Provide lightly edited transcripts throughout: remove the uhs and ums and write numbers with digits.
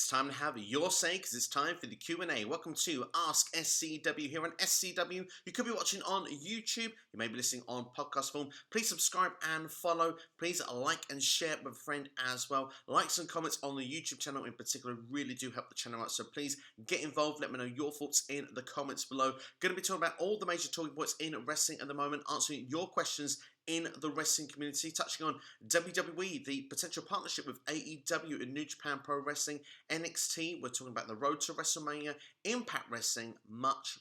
time to have your say because it's time for the Q&A. Welcome to AskSCW here on SCW. You could be watching on YouTube. You may be listening on podcast form. Please subscribe and follow. Please like and share with a friend as well. Likes and comments on the YouTube channel in particular really do help the channel out. So please get involved. Let me know your thoughts in the comments below. Going to be talking about all the major talking points in wrestling at the moment, answering your questions in the wrestling community, touching on WWE, the potential partnership with AEW and New Japan Pro Wrestling, NXT, we're talking about the road to WrestleMania, Impact Wrestling, much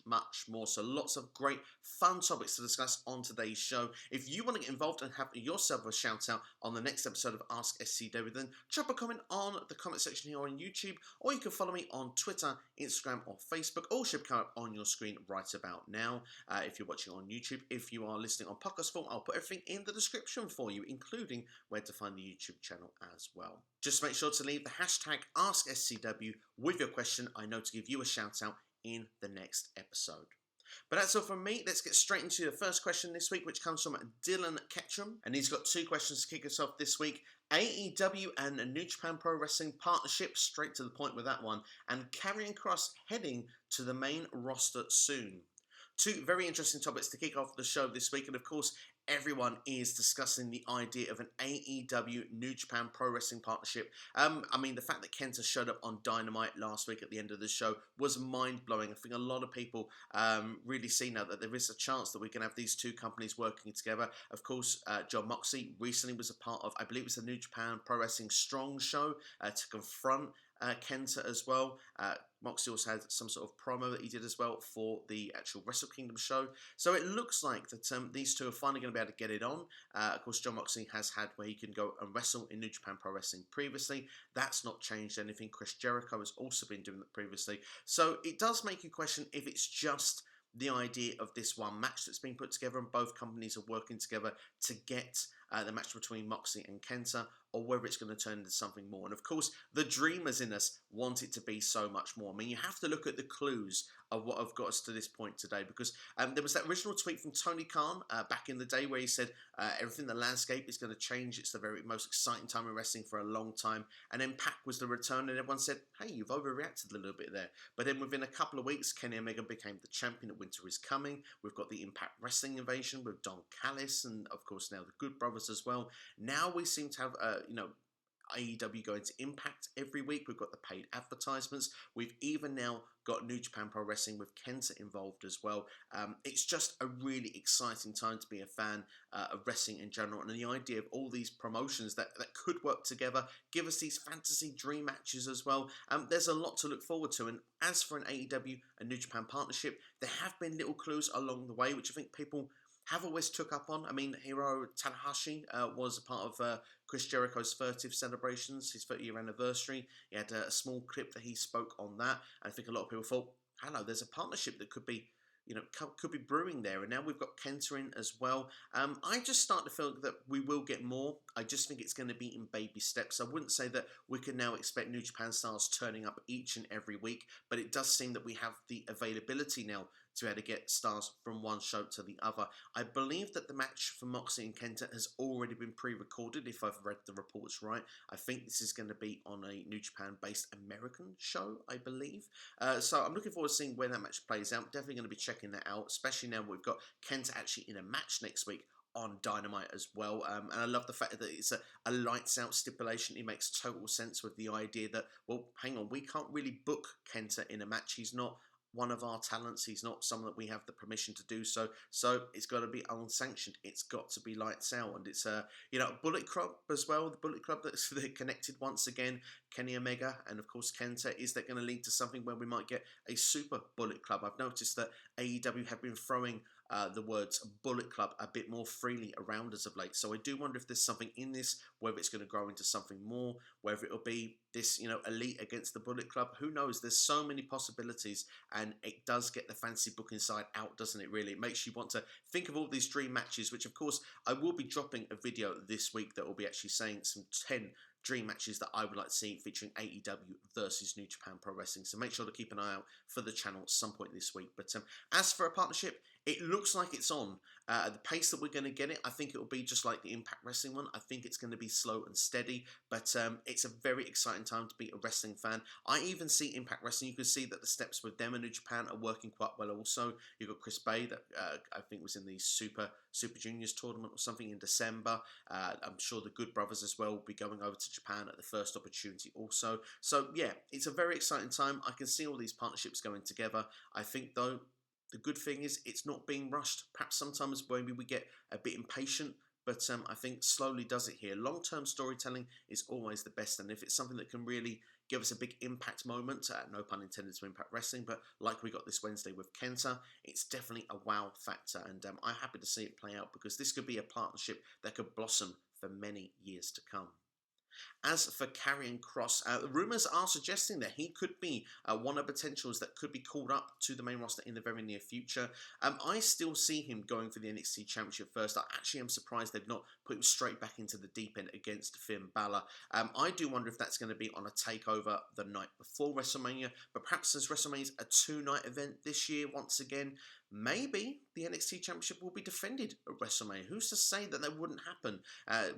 more. So lots of great fun topics to discuss on today's show. If you want to get involved and have yourself a shout out on the next episode of Ask SCW, then drop a comment on the comment section here on YouTube, or you can follow me on Twitter, Instagram or Facebook. All should come up on your screen right about now if you're watching on YouTube. If you are listening on podcast form, I'll put everything in the description for you, including where to find the YouTube channel as well. Just make sure to leave the hashtag AskSCW with your question. I know to give you a shout out in the next episode. But that's all from me. Let's get straight into the first question this week, which comes from Dylan Ketchum. And he's got two questions to kick us off this week. AEW and New Japan Pro Wrestling Partnership, straight to the point with that one. And Karrion Kross heading to the main roster soon. Two very interesting topics to kick off the show this week. And of course, everyone is discussing the idea of an AEW New Japan Pro Wrestling Partnership. I mean, the fact that KENTA showed up on Dynamite last week at the end of the show was mind-blowing. I think a lot of people really see now that there is a chance that we can have these two companies working together. Of course, Jon Moxley recently was a part of, I believe it was the New Japan Pro Wrestling Strong show to confront KENTA as well. Moxley also had some sort of promo that he did as well for the actual Wrestle Kingdom show. So it looks like that these two are finally going to be able to get it on. Of course, Jon Moxley has had where he can go and wrestle in New Japan Pro Wrestling previously. That's not changed anything. Chris Jericho has also been doing that previously. So it does make you question if it's just the idea of this one match that's been put together and both companies are working together to get the match between Moxley and KENTA, or whether it's going to turn into something more. And of course, the dreamers in us want it to be so much more. I mean, you have to look at the clues of what have got us to this point today, because there was that original tweet from Tony Khan back in the day where he said everything in the landscape is going to change. It's the very most exciting time in wrestling for a long time. And then Pac was the return, and everyone said, hey, you've overreacted a little bit there. But then within a couple of weeks, Kenny Omega became the champion at Winter is Coming. We've got the Impact Wrestling invasion with Don Callis, and of course now the Good Brothers as well. Now we seem to have, AEW going to Impact every week. We've got the paid advertisements. We've even now got New Japan Pro Wrestling with KENTA involved as well. It's just a really exciting time to be a fan of wrestling in general. And the idea of all these promotions that could work together, give us these fantasy dream matches as well. There's a lot to look forward to. And as for an AEW and New Japan partnership, there have been little clues along the way, which I think people have always took up on. I mean, Hiro Tanahashi was a part of Chris Jericho's 30th celebrations, his 30-year anniversary. He had a small clip that he spoke on that. I think a lot of people thought, hello, there's a partnership that could be brewing there. And now we've got KENTA in as well. I just start to feel that we will get more. I just think it's going to be in baby steps. I wouldn't say that we can now expect New Japan stars turning up each and every week, but it does seem that we have the availability now to be able to get stars from one show to the other. I believe that the match for Moxley and KENTA has already been pre-recorded, if I've read the reports right. I think this is going to be on a New Japan-based American show, I believe. So I'm looking forward to seeing where that match plays out. Definitely going to be checking that out, especially now we've got KENTA actually in a match next week on Dynamite as well. And I love the fact that it's a lights out stipulation. It makes total sense with the idea that, well, hang on, we can't really book KENTA in a match. He's not one of our talents. He's not someone that we have the permission to do so. So it's got to be unsanctioned. It's got to be lights out. And it's Bullet Club as well. The Bullet Club that's connected once again. Kenny Omega and of course KENTA. Is that going to lead to something where we might get a super Bullet Club? I've noticed that AEW have been throwing the words Bullet Club a bit more freely around as of late. So I do wonder if there's something in this, whether it's going to grow into something more, whether it'll be this, Elite against the Bullet Club. Who knows? There's so many possibilities, and it does get the fantasy booking side out, doesn't it, really? It makes you want to think of all these dream matches, which, of course, I will be dropping a video this week that will be actually saying some 10 dream matches that I would like to see featuring AEW versus New Japan Pro Wrestling. So make sure to keep an eye out for the channel at some point this week. But as for a partnership, It looks like it's on. At the pace that we're going to get it, I think it will be just like the Impact Wrestling one. I think it's going to be slow and steady, but it's a very exciting time to be a wrestling fan. I even see Impact Wrestling. You can see that the steps with them in New Japan are working quite well also. You've got Chris Bay that I think was in the Super Juniors tournament or something in December. I'm sure the Good Brothers as well will be going over to Japan at the first opportunity also. So yeah, it's a very exciting time. I can see all these partnerships going together. I think though, the good thing is it's not being rushed. Perhaps sometimes maybe we get a bit impatient, but I think slowly does it here. Long-term storytelling is always the best, and if it's something that can really give us a big impact moment, no pun intended to Impact Wrestling, but like we got this Wednesday with KENTA, it's definitely a wow factor, and I'm happy to see it play out because this could be a partnership that could blossom for many years to come. As for Karrion Kross, rumours are suggesting that he could be one of the potentials that could be called up to the main roster in the very near future. I still see him going for the NXT Championship first. I actually am surprised they've not put him straight back into the deep end against Finn Balor. I do wonder if that's going to be on a takeover the night before WrestleMania, but perhaps as WrestleMania's a two-night event this year once again, maybe the NXT Championship will be defended at WrestleMania. Who's to say that that wouldn't happen?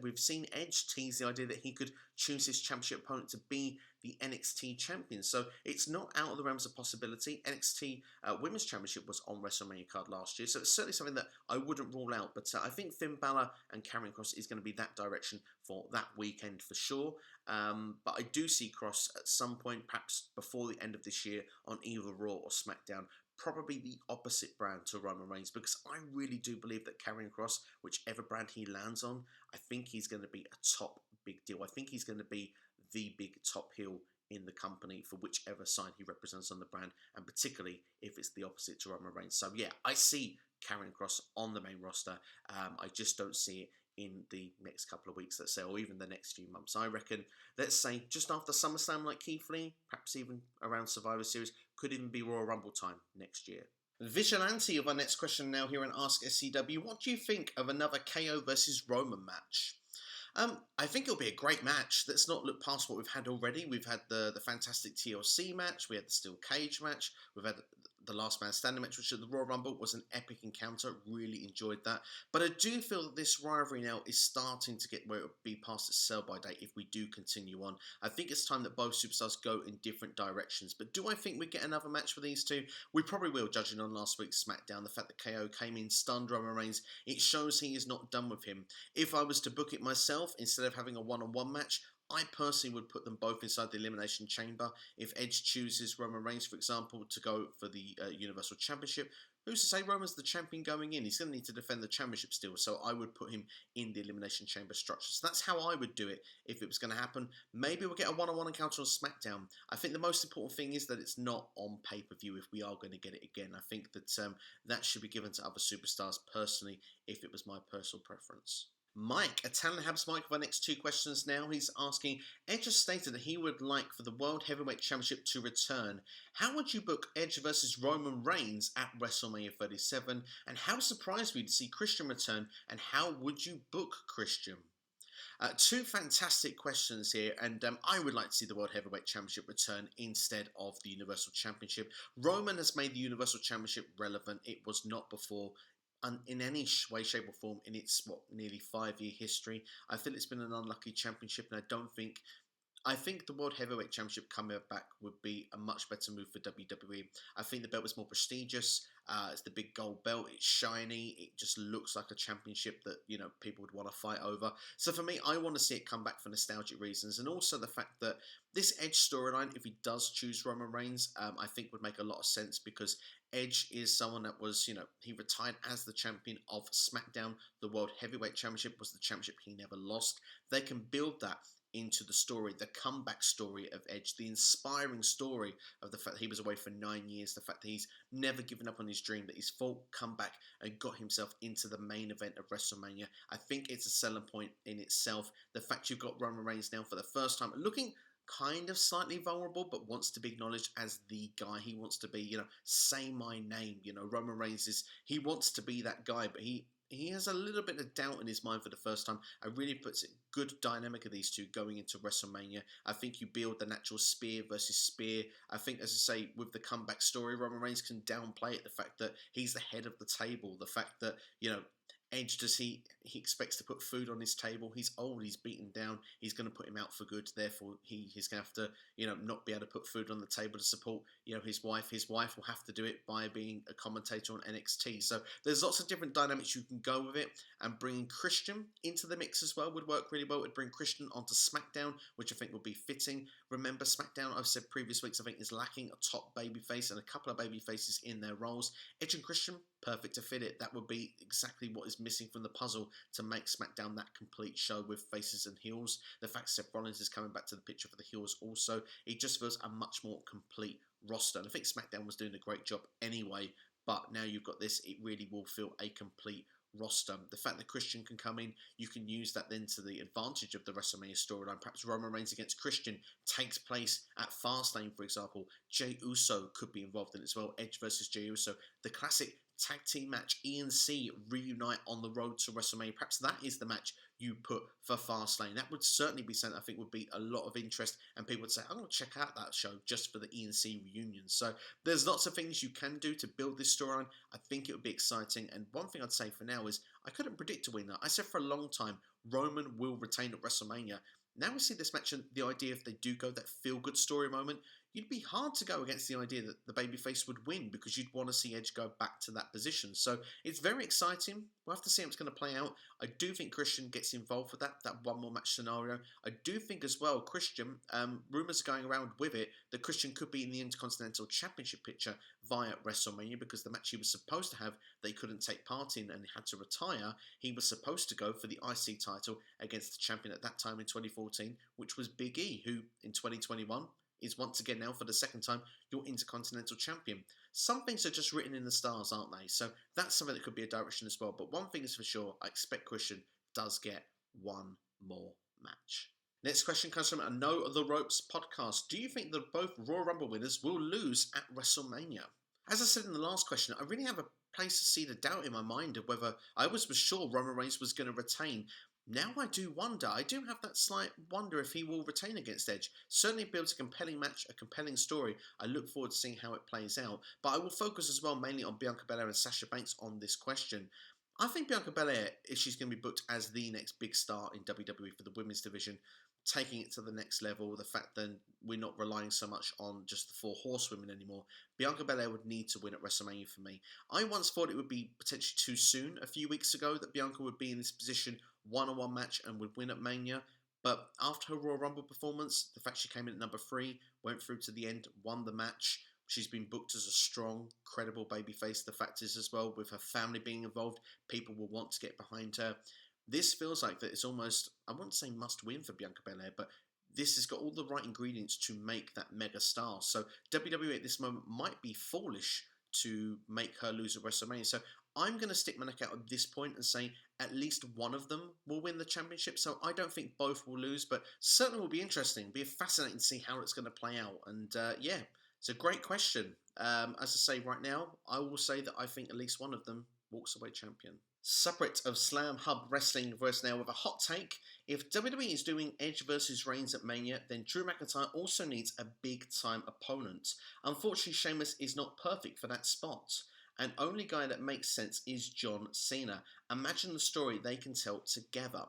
We've seen Edge tease the idea that he could choose his championship opponent to be the NXT champion. So it's not out of the realms of possibility. NXT Women's Championship was on WrestleMania card last year, so it's certainly something that I wouldn't rule out. But I think Finn Balor and Karrion Kross is going to be that direction for that weekend for sure. But I do see Kross at some point, perhaps before the end of this year, on either Raw or SmackDown, probably the opposite brand to Roman Reigns, because I really do believe that Karrion Kross, whichever brand he lands on, I think he's going to be a top big deal. I think he's going to be the big top heel in the company for whichever side he represents on the brand, and particularly if it's the opposite to Roman Reigns. So yeah, I see Karrion Kross on the main roster. I just don't see it in the next couple of weeks, let's say, or even the next few months. I reckon, let's say, just after SummerSlam like Keith Lee, perhaps even around Survivor Series, could even be Royal Rumble time next year. Vigilante of our next question now here on AskSCW. What do you think of another KO versus Roman match? I think it'll be a great match. Let's not look past what we've had already. We've had the fantastic TLC match. We had the steel cage match. We've had the last man standing match, which at the Royal Rumble was an epic encounter. Really enjoyed that. But I do feel that this rivalry now is starting to get where it will be past its sell-by date if we do continue on. I think it's time that both superstars go in different directions. But do I think we get another match for these two? We probably will, judging on last week's SmackDown. The fact that KO came in, stunned Roman Reigns, it shows he is not done with him. If I was to book it myself, instead of having a one-on-one match, I personally would put them both inside the Elimination Chamber. If Edge chooses Roman Reigns, for example, to go for the Universal Championship, who's to say Roman's the champion going in? He's going to need to defend the championship still, so I would put him in the Elimination Chamber structure. So that's how I would do it if it was going to happen. Maybe we'll get a one-on-one encounter on SmackDown. I think the most important thing is that it's not on pay-per-view if we are going to get it again. I think that that should be given to other superstars personally if it was my personal preference. Mike, Italian Habs Mike, for our next two questions now. He's asking, Edge has stated that he would like for the World Heavyweight Championship to return. How would you book Edge versus Roman Reigns at WrestleMania 37? And how surprised were you to see Christian return? And how would you book Christian? Two fantastic questions here, and I would like to see the World Heavyweight Championship return instead of the Universal Championship. Roman has made the Universal Championship relevant. It was not before. In any way, shape or form in its, nearly 5-year history. I feel it's been an unlucky championship, and I think the World Heavyweight Championship coming back would be a much better move for WWE. I think the belt was more prestigious. It's the big gold belt. It's shiny. It just looks like a championship that, people would want to fight over. So for me, I want to see it come back for nostalgic reasons. And also the fact that this Edge storyline, if he does choose Roman Reigns, I think would make a lot of sense because Edge is someone that was, he retired as the champion of SmackDown. The World Heavyweight Championship was the championship he never lost. They can build that into the story, the comeback story of Edge, the inspiring story of the fact that he was away for 9 years, the fact that he's never given up on his dream, that he's fought, come back and got himself into the main event of WrestleMania. I think it's a selling point in itself. The fact you've got Roman Reigns now for the first time looking kind of slightly vulnerable, but wants to be acknowledged as the guy. He wants to be, say my name. Roman Reigns he wants to be that guy, but he he has a little bit of doubt in his mind for the first time. It really puts a good dynamic of these two going into WrestleMania. I think you build the natural spear versus spear. I think, as I say, with the comeback story, Roman Reigns can downplay it. The fact that he's the head of the table. The fact that, Edge, he expects to put food on his table. He's old, he's beaten down, he's going to put him out for good. Therefore, he's going to have to, not be able to put food on the table to support, his wife. His wife will have to do it by being a commentator on NXT. So there's lots of different dynamics you can go with it, and bringing Christian into the mix as well would work really well. It would bring Christian onto SmackDown, which I think would be fitting. Remember, SmackDown, I've said previous weeks, I think is lacking a top babyface and a couple of babyfaces in their roles. Edge and Christian, perfect to fit it. That would be exactly what is missing from the puzzle to make SmackDown that complete show with faces and heels. The fact Seth Rollins is coming back to the picture for the heels also, it just feels a much more complete roster. And I think SmackDown was doing a great job anyway, but now you've got this, it really will feel a complete roster. The fact that Christian can come in, you can use that then to the advantage of the WrestleMania storyline. Perhaps Roman Reigns against Christian takes place at Fastlane, for example. Jey Uso could be involved in it as well. Edge versus Jey Uso. The classic tag team match, E&C reunite on the road to WrestleMania. Perhaps that is the match you put for Fastlane. That would certainly be something I think would be a lot of interest, and people would say, I'm going to check out that show just for the E&C reunion. So there's lots of things you can do to build this storyline. I think it would be exciting, and one thing I'd say for now is I couldn't predict a winner. I said for a long time Roman will retain at WrestleMania. Now we see this match and the idea if they do go that feel-good story moment, you'd be hard to go against the idea that the babyface would win because you'd want to see Edge go back to that position. So it's very exciting. We'll have to see how it's going to play out. I do think Christian gets involved with that one more match scenario. I do think as well, Christian, rumours are going around with it that Christian could be in the Intercontinental Championship picture via WrestleMania because the match he was supposed to have, they couldn't take part in and had to retire. He was supposed to go for the IC title against the champion at that time in 2014, which was Big E, who in 2021 is once again now for the second time your Intercontinental Champion. Some things are just written in the stars, aren't they? So that's something that could be a direction as well. But one thing is for sure, I expect Christian does get one more match. Next question comes from a No The Ropes podcast. Do you think that both Royal Rumble winners will lose at WrestleMania? As I said in the last question, I really have a place to see the doubt in my mind of whether I was sure Roman Reigns was going to retain. Now I do wonder. I do have that slight wonder if he will retain against Edge. Certainly builds a compelling match, a compelling story. I look forward to seeing how it plays out. But I will focus as well mainly on Bianca Belair and Sasha Banks on this question. I think Bianca Belair, if she's going to be booked as the next big star in WWE for the women's division, taking it to the next level, the fact that we're not relying so much on just the 4 horsewomen anymore, Bianca Belair would need to win at WrestleMania for me. I once thought it would be potentially too soon a few weeks ago that Bianca would be in this position, one-on-one match, and would win at Mania. But after her Royal Rumble performance, the fact she came in at number 3, went through to the end, won the match, she's been booked as a strong, credible babyface. The fact is as well, with her family being involved, people will want to get behind her. This feels like that it's almost, I wouldn't say must win for Bianca Belair, but this has got all the right ingredients to make that mega star. So WWE at this moment might be foolish to make her lose at WrestleMania. So I'm going to stick my neck out at this point and say at least one of them will win the championship. So I don't think both will lose, but certainly will be interesting. It'll be fascinating to see how it's going to play out. And yeah, it's a great question. As I say right now, I will say that I think at least one of them walks away champion. Separate of Slam Hub Wrestling versus now with a hot take. If WWE is doing Edge versus Reigns at Mania, then Drew McIntyre also needs a big-time opponent. Unfortunately, Sheamus is not perfect for that spot. And only guy that makes sense is John Cena. Imagine the story they can tell together.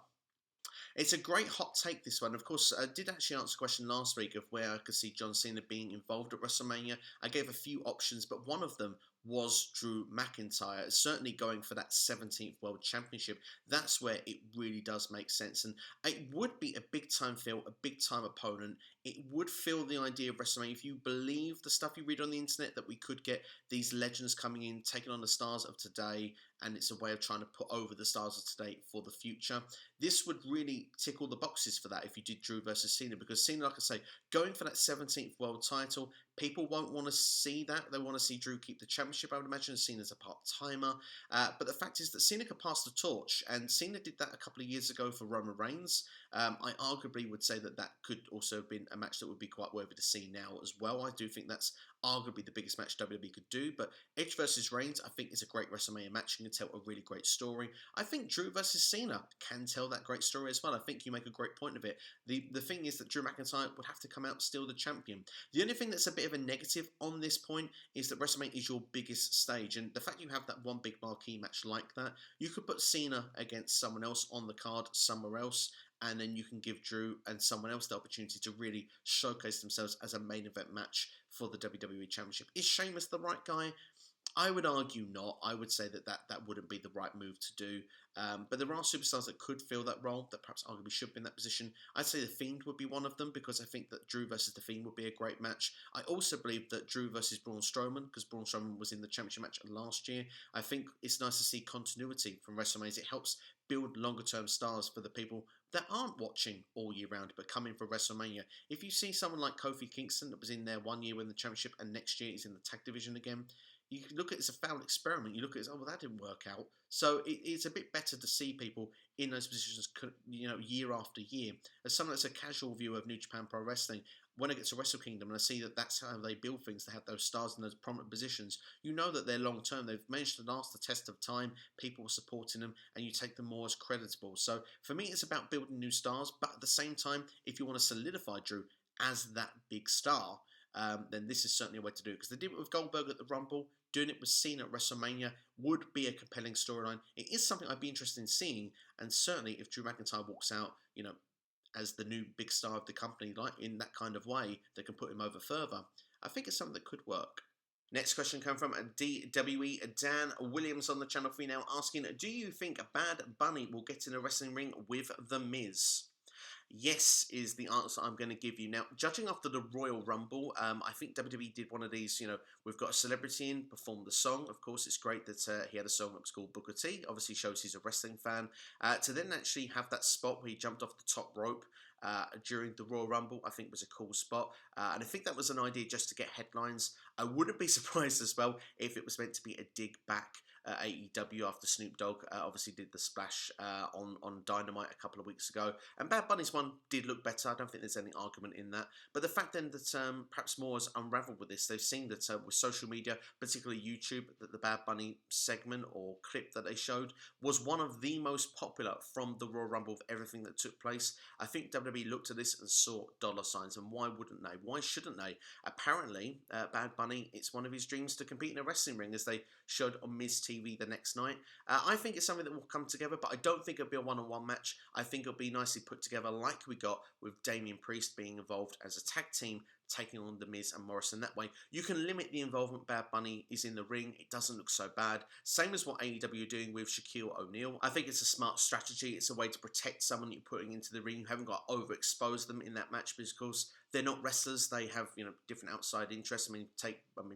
It's a great hot take, this one. Of course, I did actually answer a question last week of where I could see John Cena being involved at WrestleMania. I gave a few options, but one of them was Drew McIntyre, certainly going for that 17th World Championship. That's where it really does make sense. And it would be a big-time feel, a big-time opponent. It would fill the idea of WrestleMania. If you believe the stuff you read on the internet, that we could get these legends coming in, taking on the stars of today, and it's a way of trying to put over the stars of today for the future. This would really tick all the boxes for that if you did Drew versus Cena, because Cena, like I say, going for that 17th world title, people won't want to see that. They want to see Drew keep the championship, I would imagine, Cena's a part-timer. But the fact is that Cena could pass the torch, and Cena did that a couple of years ago for Roman Reigns. I arguably would say that that could also have been a match that would be quite worthy to see now as well. I do think that's arguably the biggest match WWE could do, but Edge versus Reigns, I think, is a great WrestleMania match. You can tell a really great story. I think Drew versus Cena can tell that great story as well. I think you make a great point of it. The thing is that Drew McIntyre would have to come out still the champion. The only thing that's a bit of a negative on this point is that WrestleMania is your biggest stage, and the fact you have that one big marquee match like that, you could put Cena against someone else on the card somewhere else, and then you can give Drew and someone else the opportunity to really showcase themselves as a main event match for the WWE Championship. Is Sheamus the right guy? I would argue not. I would say that wouldn't be the right move to do. But there are superstars that could fill that role, that perhaps arguably should be in that position. I'd say The Fiend would be one of them, because I think that Drew versus The Fiend would be a great match. I also believe that Drew versus Braun Strowman, because Braun Strowman was in the championship match last year. I think it's nice to see continuity from WrestleMania. It helps build longer term stars for the people that aren't watching all year round but coming for WrestleMania. If you see someone like Kofi Kingston that was in there one year in the championship and next year he's in the tag division again, you can look at it as a failed experiment. You look at it as, oh, well, that didn't work out. So it's a bit better to see people in those positions, you know, year after year. As someone that's a casual viewer of New Japan Pro Wrestling, when I get to Wrestle Kingdom and I see that that's how they build things, they have those stars in those prominent positions, you know that they're long term. They've managed to last the test of time. People are supporting them, and you take them more as creditable. So for me, it's about building new stars. But at the same time, if you want to solidify Drew as that big star, then this is certainly a way to do it. Because they did it with Goldberg at the Rumble. Doing it with Cena at WrestleMania would be a compelling storyline. It is something I'd be interested in seeing, and certainly if Drew McIntyre walks out, you know, as the new big star of the company, like in that kind of way, that can put him over further, I think it's something that could work. Next question comes from DWE Dan Williams on the channel for you now, asking, do you think Bad Bunny will get in a wrestling ring with The Miz? Yes is the answer I'm going to give you. Now, judging after the Royal Rumble, I think WWE did one of these, you know, we've got a celebrity in, perform the song. Of course, it's great that he had a song that was called Booker T. Obviously shows he's a wrestling fan. To then actually have that spot where he jumped off the top rope during the Royal Rumble, I think was a cool spot. And I think that was an idea just to get headlines. I wouldn't be surprised as well if it was meant to be a dig back AEW after Snoop Dogg obviously did the splash on Dynamite a couple of weeks ago. And Bad Bunny's one did look better. I don't think there's any argument in that. But the fact then that perhaps more has unraveled with this, they've seen that with social media, particularly YouTube, that the Bad Bunny segment or clip that they showed was one of the most popular from the Royal Rumble of everything that took place. I think WWE looked at this and saw dollar signs, and why wouldn't they? Why shouldn't they? Apparently, Bad Bunny, it's one of his dreams to compete in a wrestling ring, as they showed on Miz TV the next night. I think it's something that will come together, but I don't think it'll be a one-on-one match. I think it'll be nicely put together like we got with Damien Priest being involved as a tag team, taking on The Miz and Morrison. That way, you can limit the involvement Bad Bunny is in the ring. It doesn't look so bad. Same as what AEW are doing with Shaquille O'Neal. I think it's a smart strategy. It's a way to protect someone you're putting into the ring. You haven't got to overexpose them in that match because, of course, they're not wrestlers. They have, you know, different outside interests. I mean,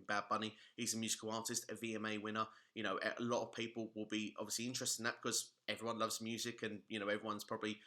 Bad Bunny, he's a musical artist, a VMA winner. You know, a lot of people will be obviously interested in that because everyone loves music, and, you know, everyone's probably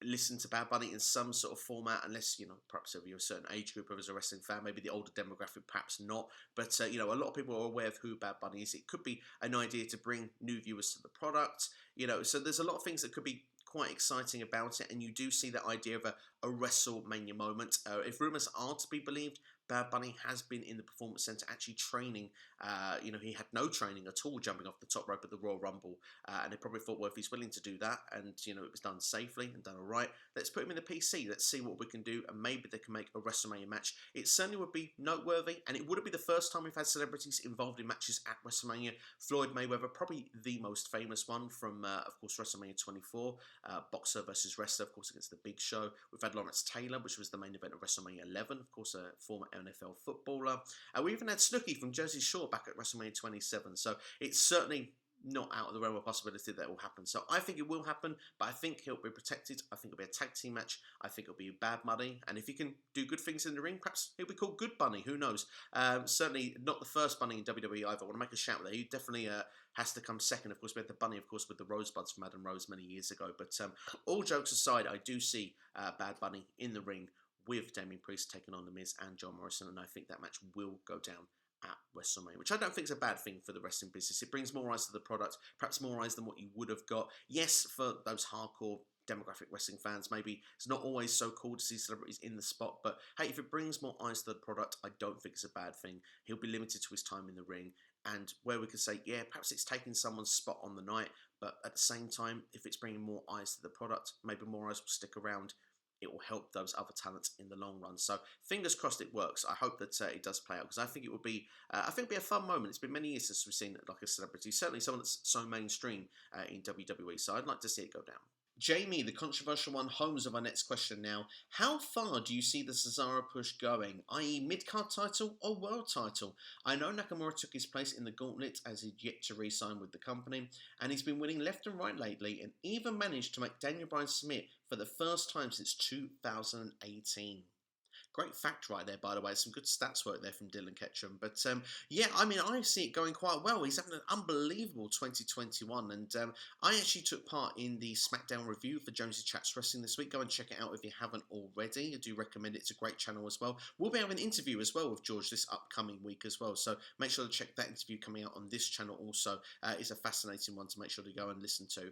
listen to Bad Bunny in some sort of format, unless, you know, perhaps if you're a certain age group or as a wrestling fan, maybe the older demographic, perhaps not. But, you know, a lot of people are aware of who Bad Bunny is. It could be an idea to bring new viewers to the product, you know, so there's a lot of things that could be quite exciting about it, and you do see that idea of a WrestleMania moment. If rumours are to be believed, Bad Bunny has been in the Performance Center actually training. You know, he had no training at all jumping off the top rope at the Royal Rumble. And they probably thought, well, if he's willing to do that and, you know, it was done safely and done all right, let's put him in the PC. Let's see what we can do, and maybe they can make a WrestleMania match. It certainly would be noteworthy, and it wouldn't be the first time we've had celebrities involved in matches at WrestleMania. Floyd Mayweather, probably the most famous one from, of course, WrestleMania 24. Boxer versus wrestler, of course, against the Big Show. We've had Lawrence Taylor, which was the main event of WrestleMania 11, of course, a former NFL footballer. We even had Snooki from Jersey Shore back at WrestleMania 27, so it's certainly not out of the realm of possibility that will happen. So I think it will happen, but I think he'll be protected. I think it'll be a tag team match. I think it'll be Bad Bunny, and if he can do good things in the ring, perhaps he'll be called Good Bunny. Who knows? Certainly not the first Bunny in WWE either. I want to make a shout there. He definitely has to come second. Of course, we had the Bunny, of course, with the Rosebuds from Adam Rose many years ago. But all jokes aside, I do see Bad Bunny in the ring with Damien Priest taking on The Miz and John Morrison, and I think that match will go down at WrestleMania, which I don't think is a bad thing for the wrestling business. It brings more eyes to the product, perhaps more eyes than what you would have got. Yes, for those hardcore demographic wrestling fans, maybe it's not always so cool to see celebrities in the spot, but hey, if it brings more eyes to the product, I don't think it's a bad thing. He'll be limited to his time in the ring, and where we could say, yeah, perhaps it's taking someone's spot on the night, but at the same time, if it's bringing more eyes to the product, maybe more eyes will stick around. It will help those other talents in the long run. So fingers crossed it works. I hope that it does play out, because I think it would be, it'd be a fun moment. It's been many years since we've seen like a celebrity, certainly someone that's so mainstream in WWE. So I'd like to see it go down. Jamie, the controversial one, homes of our next question now. How far do you see the Cesaro push going, i.e. mid-card title or world title? I know Nakamura took his place in the gauntlet as he'd yet to re-sign with the company, and he's been winning left and right lately, and even managed to make Daniel Bryan submit for the first time since 2018. Great fact right there, by the way. Some good stats work there from Dylan Ketchum. But yeah, I mean, I see it going quite well. He's having an unbelievable 2021. And I actually took part in the SmackDown review for Jonesy Chats Wrestling this week. Go and check it out if you haven't already. I do recommend it. It's a great channel as well. We'll be having an interview as well with George this upcoming week as well. So make sure to check that interview coming out on this channel also. It's a fascinating one to make sure to go and listen to.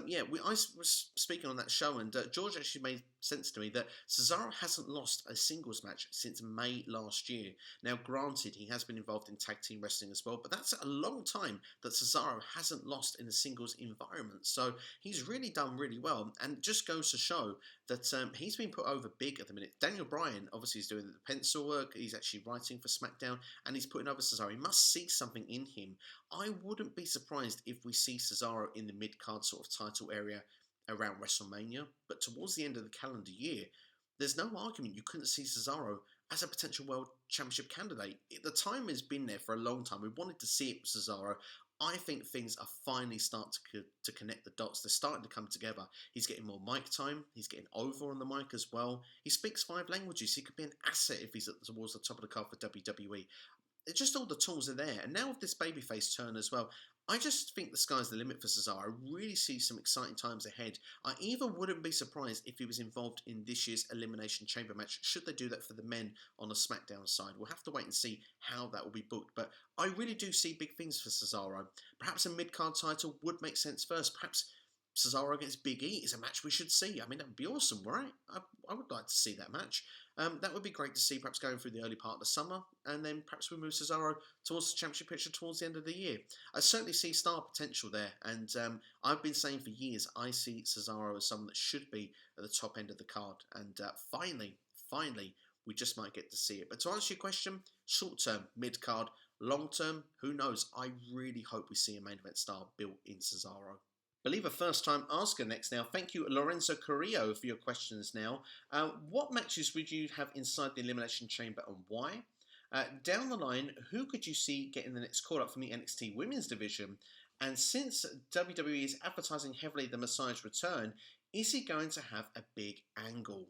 Yeah, I was speaking on that show, and George actually made sense to me that Cesaro hasn't lost a singles match since May last year. Now, granted, he has been involved in tag team wrestling as well, but that's a long time that Cesaro hasn't lost in a singles environment. So he's really done really well, and it just goes to show that he's been put over big at the minute. Daniel Bryan obviously is doing the pencil work. He's actually writing for SmackDown, and he's putting over Cesaro. He must see something in him. I wouldn't be surprised if we see Cesaro in the mid-card sort of title area around WrestleMania, but towards the end of the calendar year, there's no argument you couldn't see Cesaro as a potential World Championship candidate. The time has been there for a long time. We wanted to see it with Cesaro. I think things are finally starting to connect the dots. They're starting to come together. He's getting more mic time. He's getting over on the mic as well. He speaks 5 languages. He could be an asset if he's towards the top of the card for WWE. It's just all the tools are there. And now with this babyface turn as well, I just think the sky's the limit for Cesaro. I really see some exciting times ahead. I even wouldn't be surprised if he was involved in this year's Elimination Chamber match, should they do that for the men on the SmackDown side. We'll have to wait and see how that will be booked. But I really do see big things for Cesaro. Perhaps a mid-card title would make sense first. Perhaps Cesaro against Big E is a match we should see. I mean, that would be awesome, right? I would like to see that match. That would be great to see, perhaps going through the early part of the summer, and then perhaps we move Cesaro towards the championship picture towards the end of the year. I certainly see star potential there, and I've been saying for years, I see Cesaro as someone that should be at the top end of the card, and finally, we just might get to see it. But to answer your question, short term, mid card, long term, who knows? I really hope we see a main event star built in Cesaro. Believe a first-time asker next now. Thank you, Lorenzo Carrillo, for your questions now. What matches would you have inside the Elimination Chamber and why? Down the line, who could you see getting the next call-up from the NXT Women's Division? And since WWE is advertising heavily the Messiah's return, is he going to have a big angle?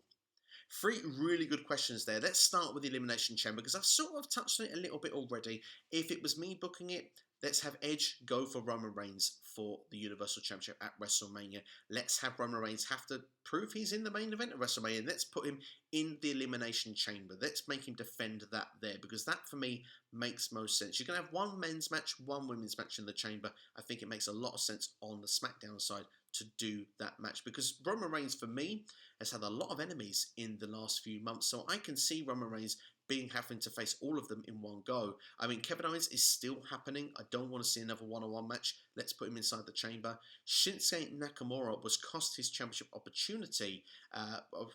3 really good questions there. Let's start with the Elimination Chamber, because I've sort of touched on it a little bit already. If it was me booking it, let's have Edge go for Roman Reigns for the Universal Championship at WrestleMania. Let's have Roman Reigns have to prove he's in the main event of WrestleMania. Let's put him in the Elimination Chamber. Let's make him defend that there, because that, for me, makes most sense. You're going to have 1 men's match, 1 women's match in the chamber. I think it makes a lot of sense on the SmackDown side to do that match, because Roman Reigns, for me, has had a lot of enemies in the last few months, so I can see Roman Reigns having to face all of them in one go. I mean, Kevin Owens is still happening. I don't want to see another one-on-one match. Let's put him inside the chamber. Shinsuke Nakamura was cost his championship opportunity,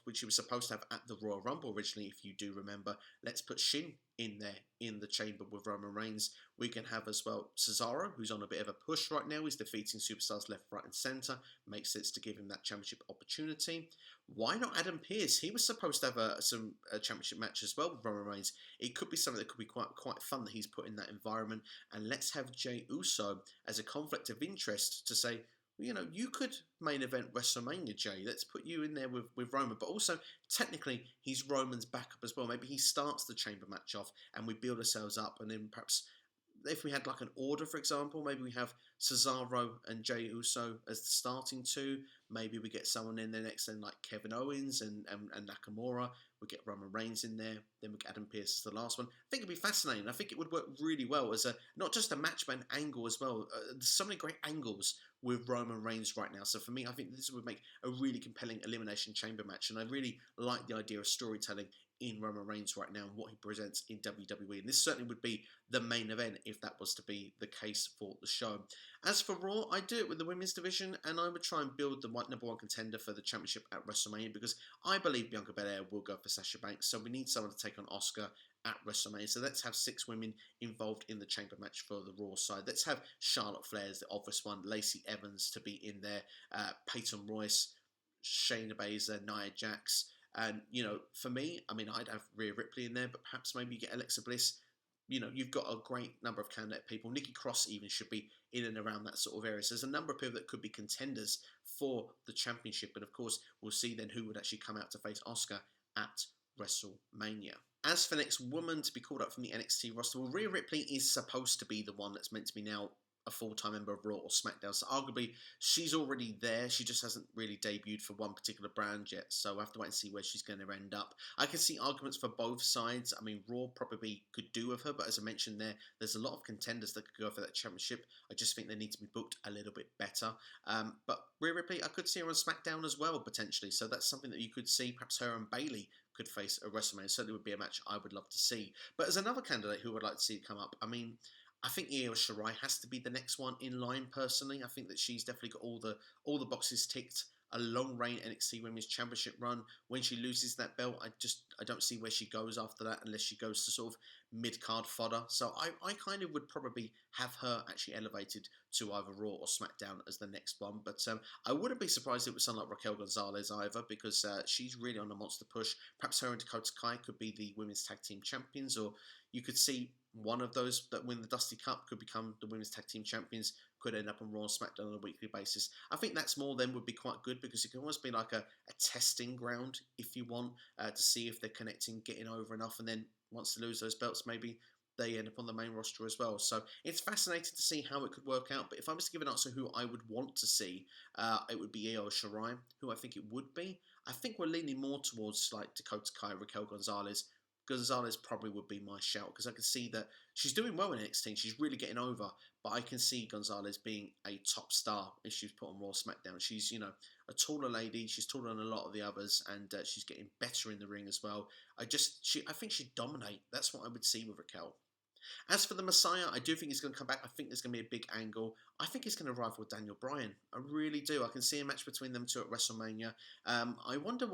which he was supposed to have at the Royal Rumble originally, if you do remember. Let's put Shin in there in the chamber with Roman Reigns. We can have as well Cesaro, who's on a bit of a push right now. He's defeating superstars left, right, and centre. Makes sense to give him that championship opportunity. Why not Adam Pearce? He was supposed to have a championship match as well with Roman Reigns. It could be something that could be quite fun that he's put in that environment. And let's have Jey Uso as a conflict of interest to say, you know, you could main event WrestleMania, Jey. Let's put you in there with Roman. But also, technically, he's Roman's backup as well. Maybe he starts the chamber match off and we build ourselves up. And then perhaps, if we had like an order, for example, maybe we have Cesaro and Jey Uso as the starting 2. maybe we get someone in there next, then like Kevin Owens and Nakamura. We get Roman Reigns in there, then we get Adam Pearce as the last one. I think it'd be fascinating. I think it would work really well as not just a match, but an angle as well. There's so many great angles with Roman Reigns right now. So for me, I think this would make a really compelling Elimination Chamber match, and I really like the idea of storytelling in Roman Reigns right now and what he presents in WWE. And this certainly would be the main event if that was to be the case for the show. As for Raw, I do it with the women's division, and I would try and build the number one contender for the championship at WrestleMania, because I believe Bianca Belair will go for Sasha Banks. So we need someone to take on Asuka at WrestleMania. So let's have 6 women involved in the chamber match for the Raw side. Let's have Charlotte Flair as the obvious one, Lacey Evans to be in there, Peyton Royce, Shayna Baszler, Nia Jax. And, you know, for me, I mean, I'd have Rhea Ripley in there, but perhaps maybe you get Alexa Bliss. You know, you've got a great number of candidate people. Nikki Cross even should be in and around that sort of area. So there's a number of people that could be contenders for the championship. And of course, we'll see then who would actually come out to face Asuka at WrestleMania. As for next woman to be called up from the NXT roster, well, Rhea Ripley is supposed to be the one that's meant to be now a full-time member of Raw or SmackDown. So arguably, she's already there. She just hasn't really debuted for one particular brand yet. So we'll have to wait and see where she's going to end up. I can see arguments for both sides. I mean, Raw probably could do with her, but as I mentioned there's a lot of contenders that could go for that championship. I just think they need to be booked a little bit better. But Rhea Ripley, I could see her on SmackDown as well, potentially. So that's something that you could see. Perhaps her and Bayley could face a WrestleMania. Certainly would be a match I would love to see. But as another candidate who would like to see come up, I mean, I think Io Shirai has to be the next one in line, personally. I think that she's definitely got all the boxes ticked. A long reign NXT Women's Championship run. When she loses that belt, I don't see where she goes after that unless she goes to sort of mid-card fodder. So I kind of would probably have her actually elevated to either Raw or SmackDown as the next one. But I wouldn't be surprised if it was someone like Raquel Gonzalez either, because she's really on a monster push. Perhaps her and Dakota Kai could be the Women's Tag Team Champions, or you could see one of those that win the Dusty Cup could become the Women's Tag Team Champions, could end up on Raw and SmackDown on a weekly basis. I think that's more then would be quite good, because it can almost be like a testing ground, if you want, to see if they're connecting, getting over enough, and then once they lose those belts, maybe they end up on the main roster as well. So it's fascinating to see how it could work out. But if I was to give an answer who I would want to see, it would be Io Shirai, who I think it would be. I think we're leaning more towards like Dakota Kai, Raquel Gonzalez. Gonzalez probably would be my shout, because I can see that she's doing well in NXT. She's really getting over, but I can see Gonzalez being a top star if she's put on Raw SmackDown. She's, you know, a taller lady. She's taller than a lot of the others, and she's getting better in the ring as well. I think she'd dominate. That's what I would see with Raquel. As for the Messiah, I do think he's going to come back. I think there's going to be a big angle. I think he's going to rival Daniel Bryan. I really do. I can see a match between them two at WrestleMania. I wonder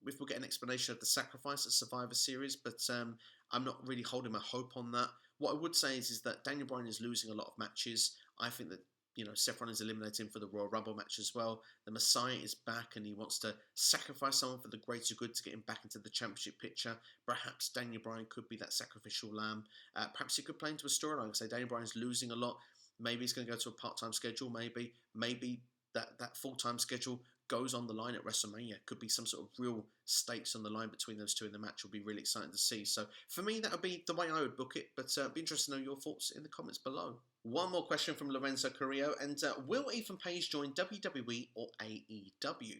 if we'll get an explanation of the sacrifice at Survivor Series, but I'm not really holding my hope on that. What I would say is that Daniel Bryan is losing a lot of matches. I think that, you know, Seth Rollins eliminated him for the Royal Rumble match as well. The Messiah is back, and he wants to sacrifice someone for the greater good to get him back into the championship picture. Perhaps Daniel Bryan could be that sacrificial lamb. Perhaps he could play into a storyline. Say Daniel Bryan's losing a lot. Maybe he's going to go to a part-time schedule. Maybe that full-time schedule goes on the line at WrestleMania. Could be some sort of real stakes on the line between those two in the match. Will be really exciting to see. So for me, that would be the way I would book it, but be interested to know your thoughts in the comments below. One more question from Lorenzo Carrillo, and will Ethan Page join WWE or AEW?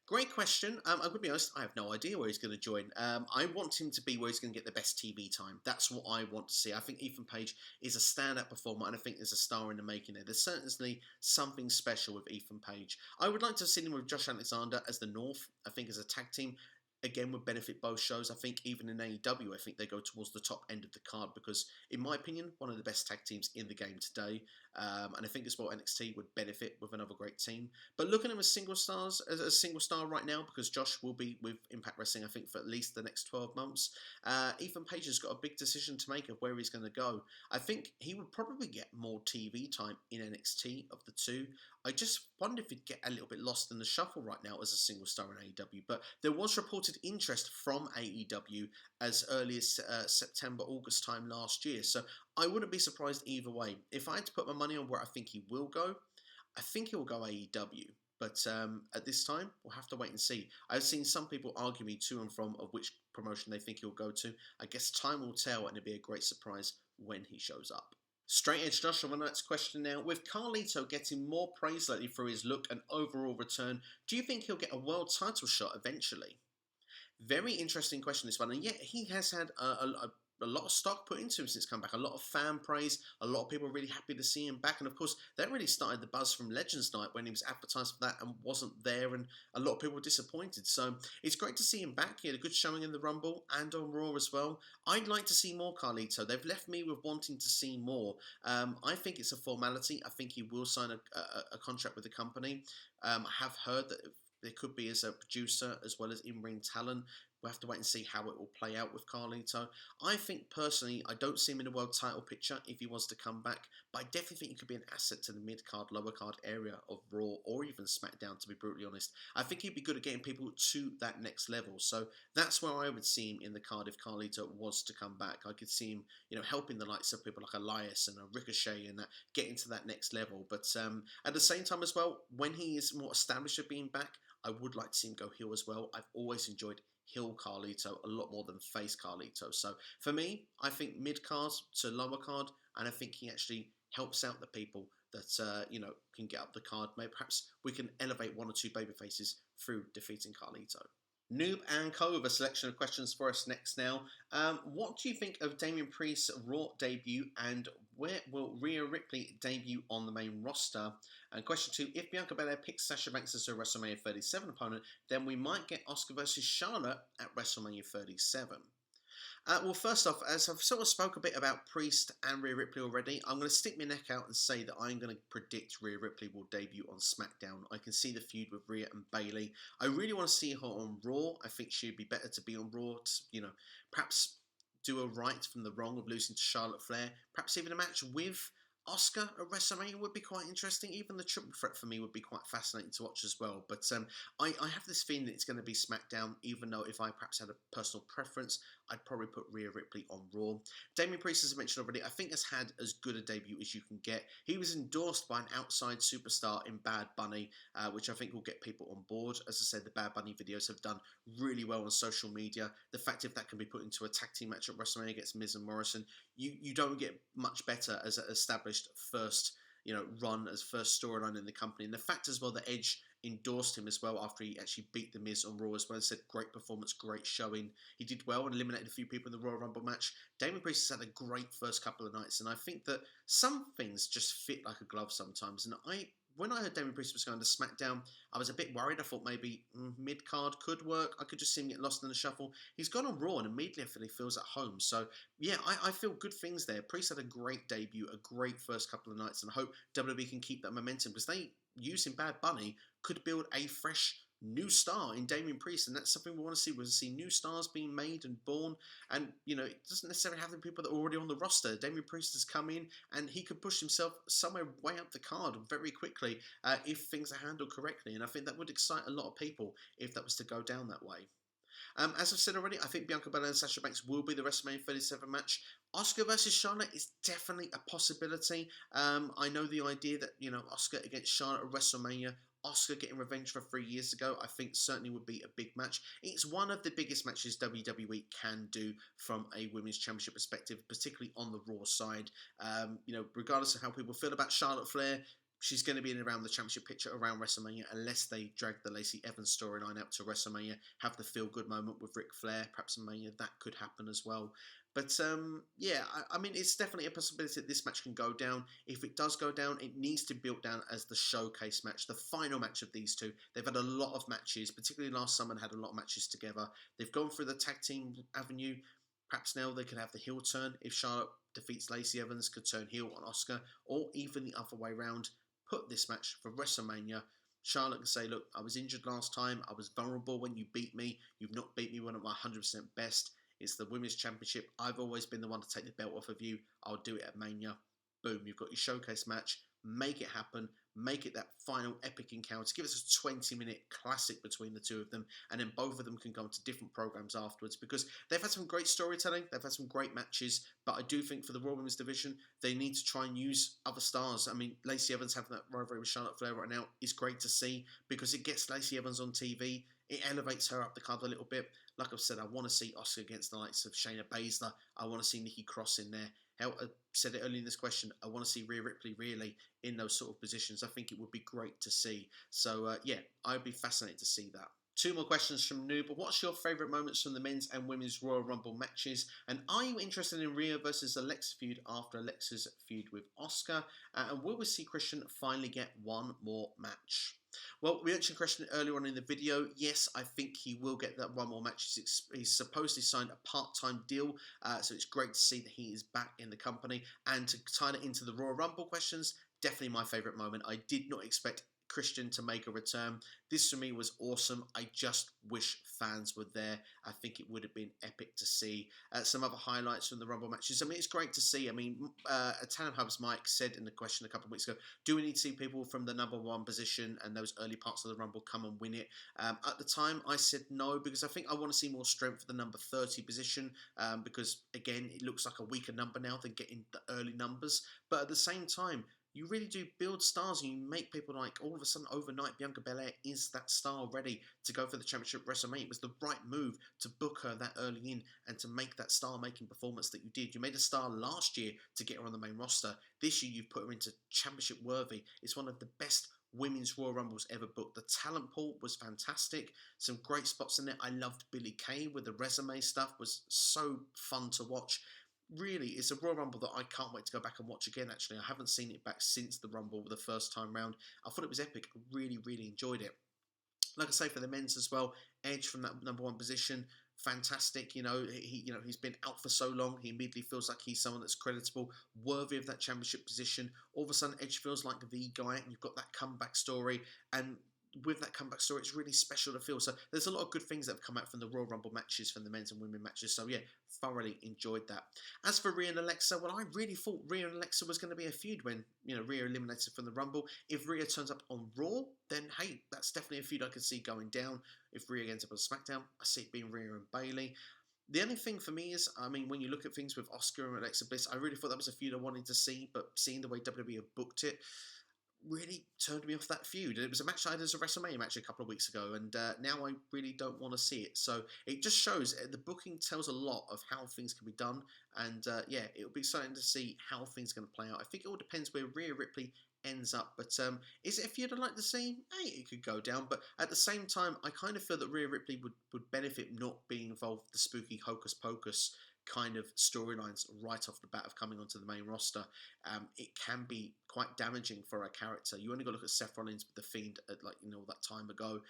Great question. I'm going to be honest, I have no idea where he's going to join. I want him to be where he's going to get the best TV time. That's what I want to see. I think Ethan Page is a stand-up performer, and I think there's a star in the making there. There's certainly something special with Ethan Page. I would like to have seen him with Josh Alexander as the North. I think as a tag team, again, would benefit both shows. I think even in AEW, I think they go towards the top end of the card because, in my opinion, one of the best tag teams in the game today. And I think as well NXT would benefit with another great team. But looking at him as single star right now, because Josh will be with Impact Wrestling, I think, for at least the next 12 months, Ethan Page has got a big decision to make of where he's going to go. I think he would probably get more TV time in NXT of the two. I just wonder if he'd get a little bit lost in the shuffle right now as a single star in AEW. But there was reported interest from AEW as early as September, August time last year. So I wouldn't be surprised either way. If I had to put my money on where I think he will go, I think he will go AEW. But at this time, we'll have to wait and see. I've seen some people argue me to and from of which promotion they think he'll go to. I guess time will tell, and it'll be a great surprise when he shows up. Straight Edge Josh on the next question now. With Carlito getting more praise lately for his look and overall return, do you think he'll get a world title shot eventually? Very interesting question, this one. And yet, he has had a lot of stock put into him since come back. A lot of fan praise. A lot of people really happy to see him back. And of course, that really started the buzz from Legends Night when he was advertised for that and wasn't there. And a lot of people were disappointed. So it's great to see him back. He had a good showing in the Rumble and on Raw as well. I'd like to see more Carlito. They've left me with wanting to see more. I think it's a formality. I think he will sign a contract with the company. I have heard that there could be as a producer as well as in-ring talent. We'll have to wait and see how it will play out with Carlito. I think, personally, I don't see him in a world title picture if he was to come back, but I definitely think he could be an asset to the mid-card, lower-card area of Raw or even SmackDown, to be brutally honest. I think he'd be good at getting people to that next level, so that's where I would see him in the card if Carlito was to come back. I could see him, helping the likes of people like Elias and Ricochet and that, getting to that next level. But at the same time as well, when he is more established at being back, I would like to see him go heel as well. I've always enjoyed heel Carlito a lot more than face Carlito. So for me, I think mid card to lower card, and I think he actually helps out the people that can get up the card. Maybe perhaps we can elevate one or two baby faces through defeating Carlito. Noob and Co with a selection of questions for us next now. What do you think of Damien Priest's Raw debut, and where will Rhea Ripley debut on the main roster? And question 2, if Bianca Belair picks Sasha Banks as her WrestleMania 37 opponent, then we might get Asuka versus Charlotte at WrestleMania 37. Well, first off, as I've sort of spoke a bit about Priest and Rhea Ripley already, I'm going to stick my neck out and say that I'm going to predict Rhea Ripley will debut on SmackDown. I can see the feud with Rhea and Bayley. I really want to see her on Raw. I think she'd be better to be on Raw to, perhaps do a right from the wrong of losing to Charlotte Flair. Perhaps even a match with Asuka at WrestleMania would be quite interesting. Even the triple threat for me would be quite fascinating to watch as well. But I have this feeling that it's going to be SmackDown, even though if I perhaps had a personal preference, I'd probably put Rhea Ripley on Raw. Damien Priest, as I mentioned already, I think has had as good a debut as you can get. He was endorsed by an outside superstar in Bad Bunny, which I think will get people on board. As I said, the Bad Bunny videos have done really well on social media. The fact if that can be put into a tag team match at WrestleMania against Miz and Morrison, you don't get much better as an established first run, as first storyline in the company. And the fact as well that Edge endorsed him as well after he actually beat The Miz on Raw as well and said great performance, great showing. He did well and eliminated a few people in the Royal Rumble match. Damien Priest has had a great first couple of nights, and I think that some things just fit like a glove sometimes. And when I heard Damien Priest was going to SmackDown, I was a bit worried. I thought maybe mid-card could work. I could just see him get lost in the shuffle. He's gone on Raw and immediately I feel he feels at home. So, yeah, I feel good things there. Priest had a great debut, a great first couple of nights, and I hope WWE can keep that momentum because they, using Bad Bunny, could build a fresh new star in Damien Priest, and that's something we want to see. We want to see new stars being made and born, and it doesn't necessarily have the people that are already on the roster. Damien Priest has come in and he could push himself somewhere way up the card very quickly if things are handled correctly, and I think that would excite a lot of people if that was to go down that way. As I've said already, I think Bianca Belair and Sasha Banks will be the WrestleMania 37 match. Asuka versus Charlotte is definitely a possibility. I know the idea that, Asuka against Charlotte at WrestleMania, Asuka getting revenge for 3 years ago, I think certainly would be a big match. It's one of the biggest matches WWE can do from a women's championship perspective, particularly on the Raw side. Regardless of how people feel about Charlotte Flair, she's going to be in around the championship picture around WrestleMania unless they drag the Lacey Evans storyline out to WrestleMania, have the feel-good moment with Ric Flair, perhaps in Mania, that could happen as well. But, I mean, it's definitely a possibility that this match can go down. If it does go down, it needs to be built down as the showcase match, the final match of these two. They've had a lot of matches, particularly last summer, and had a lot of matches together. They've gone through the tag team avenue. Perhaps now they could have the heel turn. If Charlotte defeats Lacey Evans, could turn heel on Asuka, or even the other way around. Put this match for WrestleMania. Charlotte can say, look, I was injured last time. I was vulnerable when you beat me. You've not beat me when I'm 100% best. It's the Women's Championship. I've always been the one to take the belt off of you. I'll do it at Mania. Boom, you've got your showcase match. Make it happen. Make it that final epic encounter. Give us a 20-minute classic between the two of them, and then both of them can go into different programs afterwards, because they've had some great storytelling, they've had some great matches, but I do think for the Raw Women's division, they need to try and use other stars. I mean, Lacey Evans having that rivalry with Charlotte Flair right now is great to see, because it gets Lacey Evans on TV, it elevates her up the card a little bit. Like I've said, I want to see Asuka against the likes of Shayna Baszler, I want to see Nikki Cross in there. Hell, I said it earlier in this question, I want to see Rhea Ripley really in those sort of positions. I think it would be great to see. So, yeah, I'd be fascinated to see that. Two more questions from Noob. What's your favourite moments from the men's and women's Royal Rumble matches? And are you interested in Rhea versus Alexa feud after Alexa's feud with Asuka? And will we see Christian finally get one more match? Well, we mentioned Christian earlier on in the video. Yes, I think he will get that one more match. He's supposedly signed a part-time deal, so it's great to see that he is back in the company. And to tie it into the Royal Rumble questions, definitely my favourite moment. I did not expect Christian to make a return. This for me was awesome. I just wish fans were there. I think it would have been epic to see. Some other highlights from the Rumble matches. I mean, it's great to see. I mean, Italian Hubs Mike said in the question a couple of weeks ago, do we need to see people from the #1 position and those early parts of the Rumble come and win it? At the time, I said no, because I think I want to see more strength for the number 30 position, because, again, it looks like a weaker number now than getting the early numbers. But at the same time, you really do build stars, and you make people like, all of a sudden, overnight, Bianca Belair is that star ready to go for the championship WrestleMania. It was the right move to book her that early in and to make that star-making performance that you did. You made a star last year to get her on the main roster. This year, you've put her into championship worthy. It's one of the best women's Royal Rumbles ever booked. The talent pool was fantastic. Some great spots in there. I loved Billie Kay with the resume stuff. Was so fun to watch. Really, it's a Royal Rumble that I can't wait to go back and watch again, actually. I haven't seen it back since the Rumble the first time round. I thought it was epic. I really, really enjoyed it. Like I say, for the men's as well, Edge from that #1 position, fantastic. He's been out for so long. He immediately feels like he's someone that's creditable, worthy of that championship position. All of a sudden, Edge feels like the guy, and you've got that comeback story. And with that comeback story, it's really special to feel. So there's a lot of good things that have come out from the Royal Rumble matches, from the men's and women matches. So yeah, thoroughly enjoyed that. As for Rhea and Alexa, well, I really thought Rhea and Alexa was going to be a feud when, Rhea eliminated from the Rumble. If Rhea turns up on Raw, then hey, that's definitely a feud I could see going down. If Rhea ends up on SmackDown, I see it being Rhea and Bayley. The only thing for me is, I mean, when you look at things with Asuka and Alexa Bliss, I really thought that was a feud I wanted to see, but seeing the way WWE have booked it really turned me off that feud. And it was a match I had as a WrestleMania match a couple of weeks ago, and now I really don't want to see it. So it just shows, the booking tells a lot of how things can be done, and yeah, it'll be exciting to see how things are going to play out. I think it all depends where Rhea Ripley ends up, but is it a feud I'd like to see? Hey, it could go down, but at the same time, I kind of feel that Rhea Ripley would benefit not being involved with the spooky hocus pocus kind of storylines right off the bat of coming onto the main roster. It can be quite damaging for a character. You only got to look at Seth Rollins with The Fiend at all that time ago.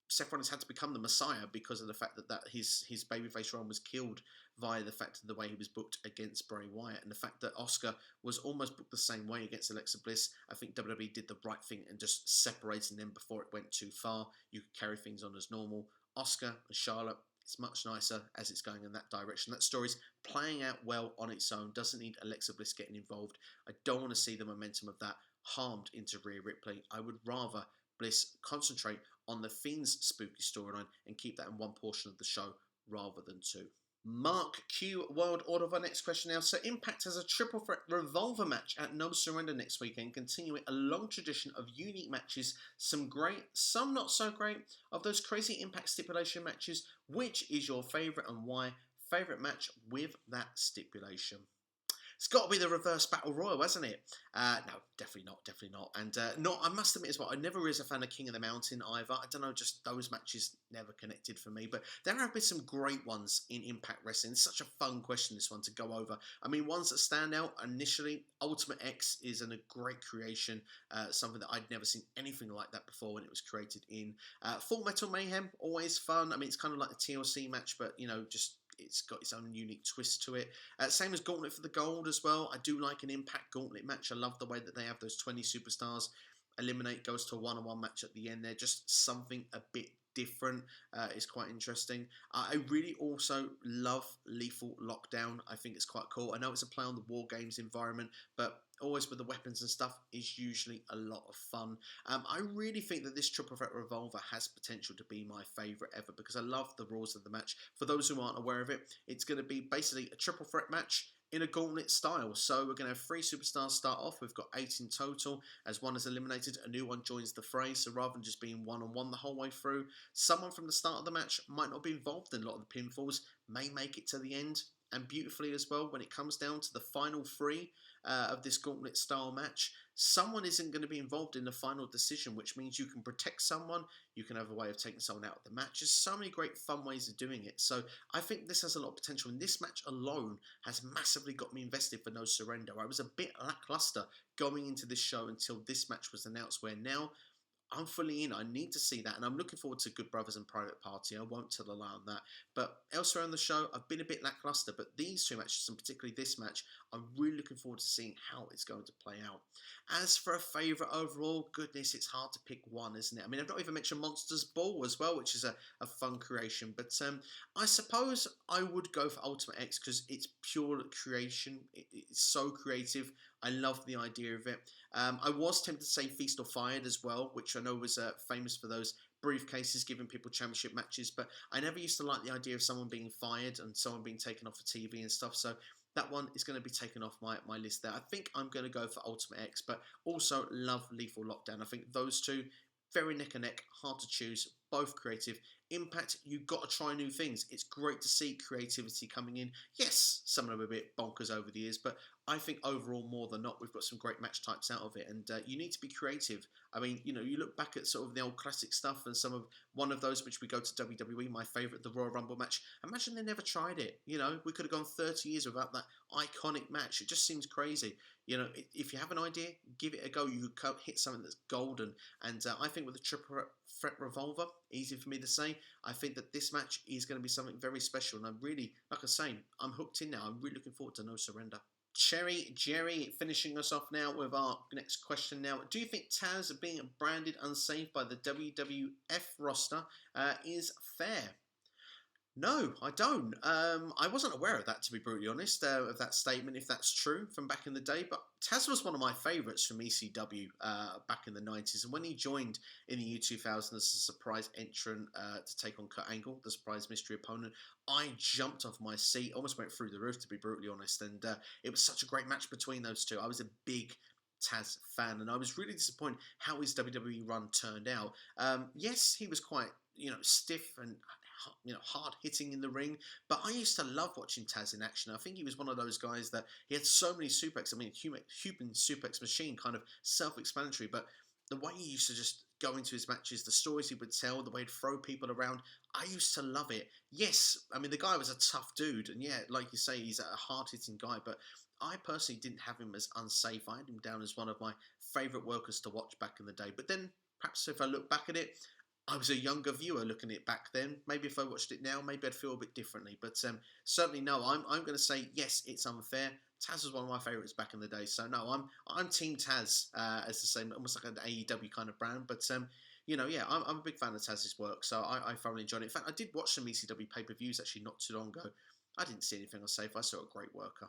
Seth Rollins had to become the Messiah because of the fact that his babyface run was killed via the fact of the way he was booked against Bray Wyatt, and the fact that Asuka was almost booked the same way against Alexa Bliss. I think WWE did the right thing and just separating them before it went too far. You could carry things on as normal. Asuka and Charlotte, it's much nicer as it's going in that direction. That story's playing out well on its own. Doesn't need Alexa Bliss getting involved. I don't want to see the momentum of that harmed into Rhea Ripley. I would rather Bliss concentrate on the Fiend's spooky storyline and keep that in one portion of the show rather than two. Mark Q World Order for our next question now. So Impact has a triple threat Revolver match at No Surrender next weekend, continuing a long tradition of unique matches, some great, some not so great, of those crazy Impact stipulation matches. Which is your favourite and why? Favourite match with that stipulation? It's got to be the reverse battle royal, hasn't it? No, definitely not. And I must admit as well, I never was a fan of King of the Mountain either. I don't know, just those matches never connected for me. But there have been some great ones in Impact Wrestling. It's such a fun question, this one, to go over. I mean, ones that stand out initially, Ultimate X is a great creation. Something that I'd never seen anything like that before when it was created in. Full Metal Mayhem, always fun. I mean, it's kind of like the TLC match, but, just it's got its own unique twist to it. Same as Gauntlet for the Gold as well. I do like an Impact Gauntlet match. I love the way that they have those 20 superstars. Eliminate goes to a one-on-one match at the end there. Just something a bit different. Is quite interesting. I really also love Lethal Lockdown. I think it's quite cool. I know it's a play on the War Games environment, but always with the weapons and stuff is usually a lot of fun. I really think that this Triple Threat Revolver has potential to be my favourite ever because I love the rules of the match. For those who aren't aware of it, it's going to be basically a triple threat match in a gauntlet style. So we're going to have 3 superstars start off. We've got 8 in total. As one is eliminated, a new one joins the fray. So rather than just being one-on-one the whole way through, someone from the start of the match might not be involved in a lot of the pinfalls, may make it to the end, and beautifully as well when it comes down to the final three of this gauntlet style match. Someone isn't going to be involved in the final decision, which means you can protect someone, you can have a way of taking someone out of the match. There's so many great fun ways of doing it. So I think this has a lot of potential, and this match alone has massively got me invested for No Surrender. I was a bit lackluster going into this show until this match was announced, where now I'm fully in. I need to see that, and I'm looking forward to Good Brothers and Private Party. I won't tell a lie on that. But elsewhere on the show, I've been a bit lackluster, but these two matches, and particularly this match, I'm really looking forward to seeing how it's going to play out. As for a favourite overall, goodness, it's hard to pick one, isn't it? I mean, I've not even mentioned Monsters Ball as well, which is a fun creation, but I suppose I would go for Ultimate X because it's pure creation. It's so creative. I love the idea of it. I was tempted to say Feast or Fired as well, which I know was famous for those briefcases giving people championship matches, but I never used to like the idea of someone being fired and someone being taken off of TV and stuff, so that one is going to be taken off my list there. I think I'm going to go for Ultimate X, but also love Lethal Lockdown. I think those two, very neck and neck, hard to choose, both creative. Impact, you've got to try new things. It's great to see creativity coming in. Yes, some of them are a bit bonkers over the years, but I think overall, more than not, we've got some great match types out of it, and you need to be creative. I mean, you know, you look back at sort of the old classic stuff, and one of those, which we go to WWE, my favourite, the Royal Rumble match. Imagine they never tried it. You know, we could have gone 30 years without that iconic match. It just seems crazy. You know, if you have an idea, give it a go. You could hit something that's golden, and I think with the triple threat Revolver, easy for me to say, I think that this match is going to be something very special, and I'm really, like I say, I'm hooked in now. I'm really looking forward to No Surrender. Cherry Jerry finishing us off now with our next question now. Do you think Tazz being branded unsafe by the WWF roster is fair? No, I don't. I wasn't aware of that, to be brutally honest, of that statement, if that's true, from back in the day. But Tazz was one of my favourites from ECW back in the 90s. And when he joined in the year 2000 as a surprise entrant to take on Kurt Angle, the surprise mystery opponent, I jumped off my seat, almost went through the roof, to be brutally honest. And it was such a great match between those two. I was a big Tazz fan, and I was really disappointed how his WWE run turned out. Yes, he was quite, stiff and hard hitting in the ring, but I used to love watching Tazz in action. I think he was one of those guys that he had so many suplex. I mean, human suplex machine, kind of self-explanatory, but the way he used to just go into his matches, the stories he would tell, the way he'd throw people around, I used to love it. Yes, I mean, the guy was a tough dude, and yeah, like you say, he's a hard-hitting guy, but I personally didn't have him as unsafe. I had him down as one of my favourite workers to watch back in the day. But then, perhaps if I look back at it, I was a younger viewer looking at it back then. Maybe if I watched it now, maybe I'd feel a bit differently. But certainly no, I'm going to say, yes, it's unfair. Tazz was one of my favourites back in the day. So no, I'm Team Tazz, as the same, almost like an AEW kind of brand. But yeah, I'm a big fan of Tazz's work, so I thoroughly enjoyed it. In fact, I did watch some ECW pay-per-views actually not too long ago. I didn't see anything unsafe. I saw a great worker.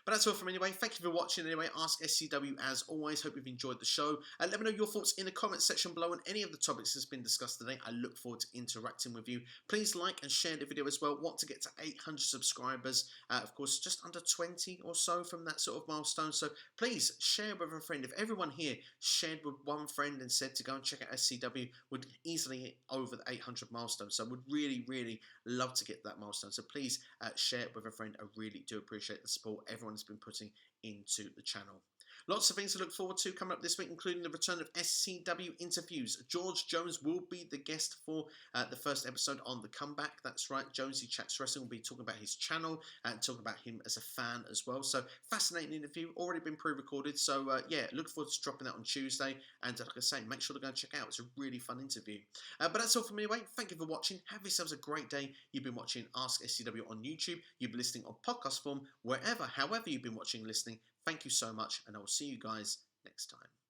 But that's all from me anyway. Thank you for watching anyway. Ask SCW as always. Hope you've enjoyed the show. Let me know your thoughts in the comments section below on any of the topics that's been discussed today. I look forward to interacting with you. Please like and share the video as well. Want to get to 800 subscribers. Of course, just under 20 or so from that sort of milestone. So please share with a friend. If everyone here shared with one friend and said to go and check out SCW, would easily hit over the 800 milestone. So I would really, really love to get that milestone. So please share it with a friend. I really do appreciate the support everyone has been putting into the channel. Lots of things to look forward to coming up this week, including the return of SCW interviews. George Jones will be the guest for the first episode on The Comeback. That's right, Jonesy Chats Wrestling will be talking about his channel and talking about him as a fan as well. So, fascinating interview, already been pre-recorded. So, yeah, look forward to dropping that on Tuesday. And like I say, make sure to go and check it out. It's a really fun interview. But that's all from me anyway. Thank you for watching. Have yourselves a great day. You've been watching Ask SCW on YouTube. You've been listening on podcast form, however you've been watching and listening. Thank you so much, and I will see you guys next time.